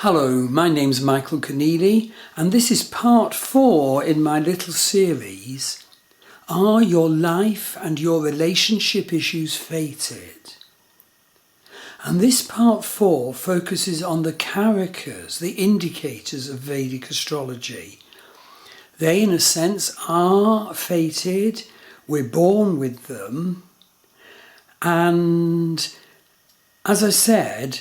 Hello, my name's Michael Conneely, and this is part 4 in my little series, Are Your Life and Your Relationship Issues Fated? And this part 4 focuses on the karakas, the indicators of Vedic astrology. They, in a sense, are fated, we're born with them, and as I said,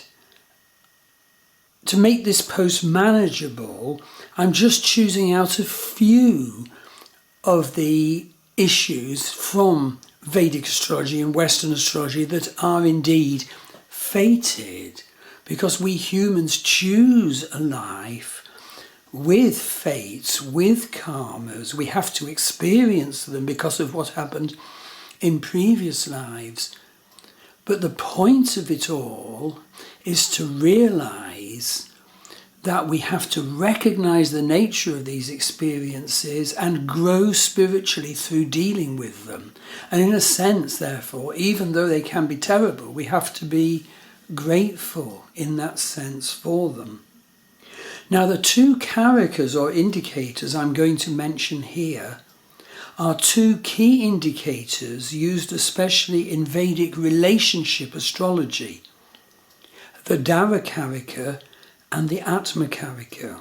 to make this post manageable, I'm just choosing out a few of the issues from Vedic astrology and Western astrology that are indeed fated, because we humans choose a life with fates, with karmas. We have to experience them because of what happened in previous lives. But the point of it all is to realize that we have to recognize the nature of these experiences and grow spiritually through dealing with them. And in a sense, therefore, even though they can be terrible, we have to be grateful in that sense for them. Now, the two karakas or indicators I'm going to mention here are two key indicators used especially in Vedic relationship astrology, the Dara Karika and the Atma Karika.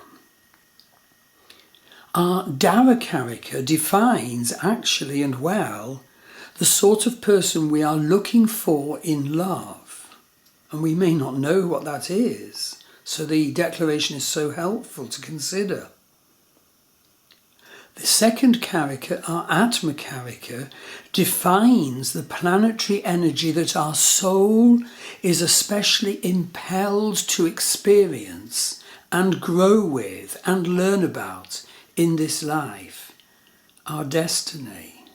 Our Dara Karika defines actually and well the sort of person we are looking for in love, and we may not know what that is, so the declaration is so helpful to consider. The second karika, our Atma Karika, defines the planetary energy that our soul is especially impelled to experience and grow with and learn about in this life, our destiny.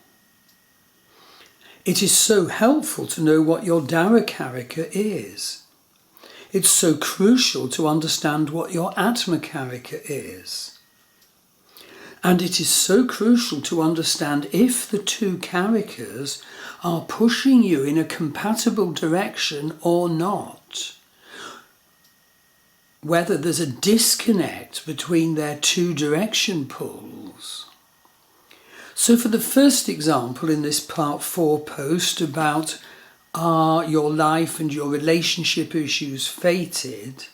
It is so helpful to know what your Dara Karika is. It's so crucial to understand what your Atma Karika is. And it is so crucial to understand if the two karikas are pushing you in a compatible direction or not. Whether there's a disconnect between their two direction pulls. So for the first example in this part 4 post about are your life and your relationship issues fated,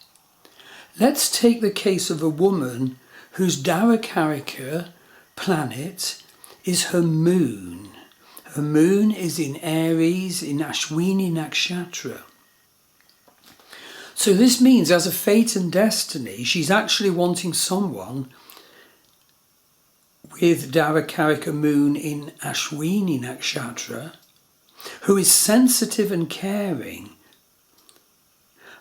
let's take the case of a woman whose Dara Karika planet is her moon. Her moon is in Aries, in Ashwini Nakshatra. So this means as a fate and destiny, she's actually wanting someone with Dara Karika moon in Ashwini Nakshatra who is sensitive and caring.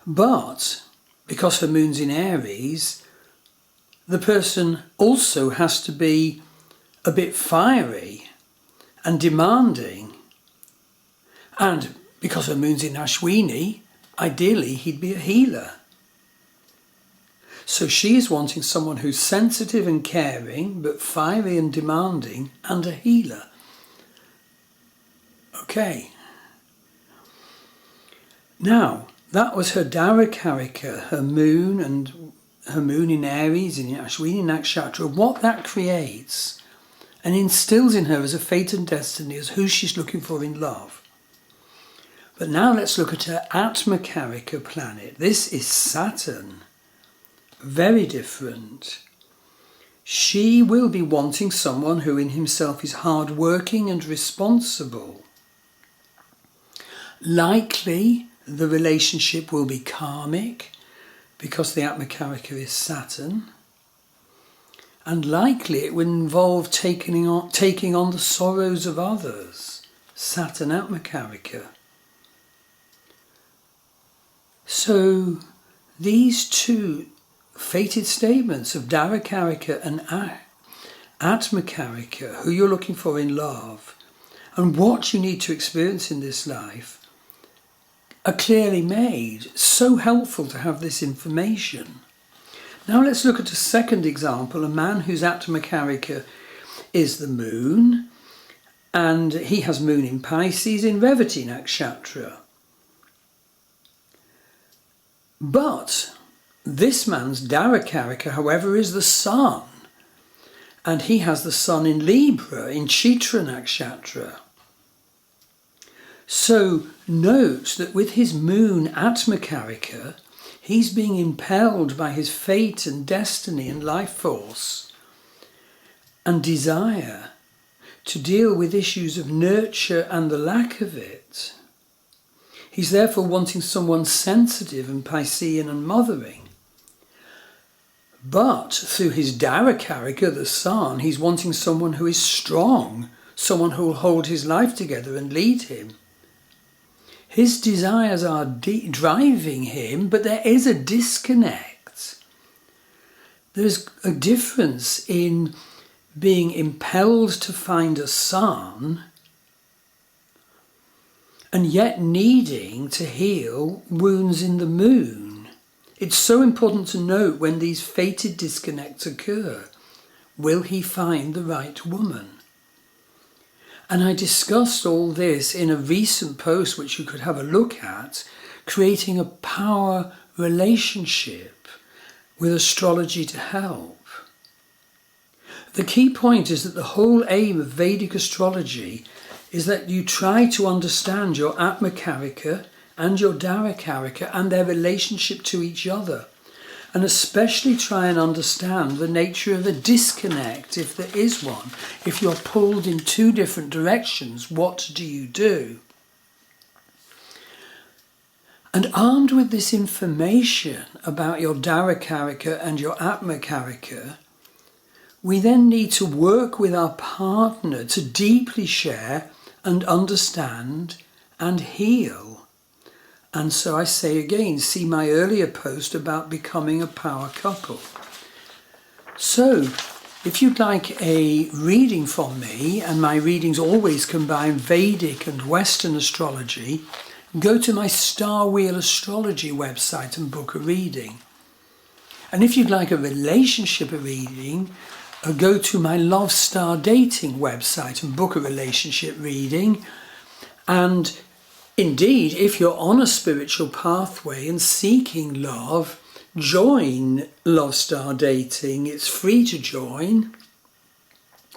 But because her moon's in Aries, the person also has to be a bit fiery and demanding. And because her moon's in Ashwini, ideally he'd be a healer. So she is wanting someone who's sensitive and caring, but fiery and demanding, and a healer. Okay. Now, that was her Dara Karika, her moon in Aries, in Ashwini Nakshatra, what that creates and instills in her as a fate and destiny as who she's looking for in love. But now let's look at her Atma Karika planet. This is Saturn. Very different. She will be wanting someone who in himself is hard-working and responsible. Likely the relationship will be karmic, because the Atma Karika is Saturn, and likely it will involve taking on the sorrows of others, Saturn Atma Karika. So these two fated statements of Dara Karika and Atma Karika, who you're looking for in love, and what you need to experience in this life, are clearly made. So helpful to have this information. Now let's look at a second example, a man whose Atma Karika is the moon, and he has moon in Pisces in Revati Nakshatra. But This man's Darakarika, however, is the sun. And he has the sun in Libra, in Chitra Nakshatra. So note that with his moon Atmakarika, he's being impelled by his fate and destiny and life force and desire to deal with issues of nurture and the lack of it. He's therefore wanting someone sensitive and Piscean and mothering. But through his Darakarika, the sun, he's wanting someone who is strong, someone who will hold his life together and lead him. His desires are driving him, but there is a disconnect. There's a difference in being impelled to find a sun and yet needing to heal wounds in the moon. It's so important to note when these fated disconnects occur. Will he find the right woman? And I discussed all this in a recent post which you could have a look at, creating a power relationship with astrology to help. The key point is that the whole aim of Vedic astrology is that you try to understand your Atmakarika and your Darakarika and their relationship to each other, and especially try and understand the nature of a disconnect, if there is one. If you're pulled in two different directions, what do you do? And armed with this information about your Darakarika and your Atmakarika, we then need to work with our partner to deeply share and understand and heal. And so I say again, see my earlier post about becoming a power couple. So, if you'd like a reading from me, and my readings always combine Vedic and Western astrology, go to my Star Wheel Astrology website and book a reading. And if you'd like a relationship reading, go to my Love Star Dating website and book a relationship reading. And indeed, if you're on a spiritual pathway and seeking love, join Love Star Dating. It's free to join.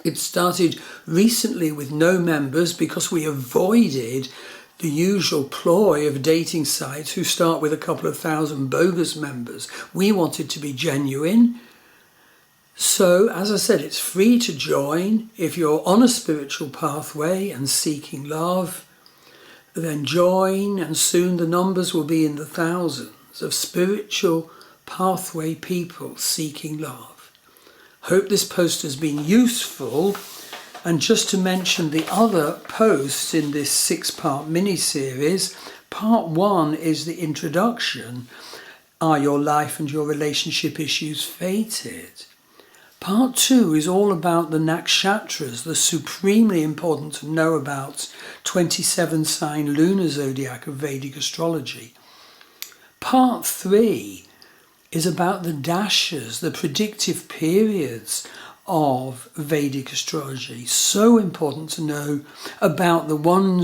It started recently with no members because we avoided the usual ploy of dating sites who start with a couple of thousand bogus members. We wanted to be genuine. So, as I said, it's free to join. If you're on a spiritual pathway and seeking love, then join, and soon the numbers will be in the thousands of spiritual pathway people seeking love. Hope this post has been useful. And just to mention the other posts in this 6-part mini-series, part 1 is the introduction. Are your life and your relationship issues fated? Part 2 is all about the Nakshatras, the supremely important to know about 27-sign lunar zodiac of Vedic astrology. Part 3 is about the dashas, the predictive periods of Vedic astrology. So important to know about the one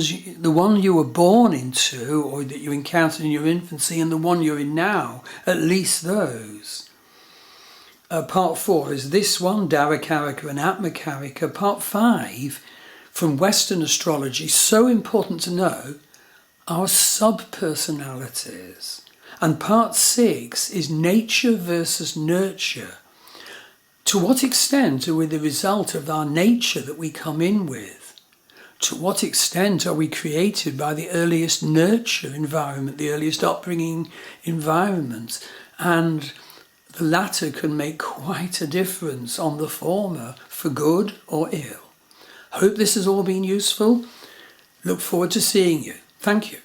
you were born into or that you encountered in your infancy and the one you're in now, at least those. Part 4 is this one, Darakarika and Atmakarika. Part 5, from Western astrology, so important to know, our sub-personalities. And part 6 is nature versus nurture. To what extent are we the result of our nature that we come in with? To what extent are we created by the earliest nurture environment, the earliest upbringing environment? And the latter can make quite a difference on the former, for good or ill. Hope this has all been useful. Look forward to seeing you. Thank you.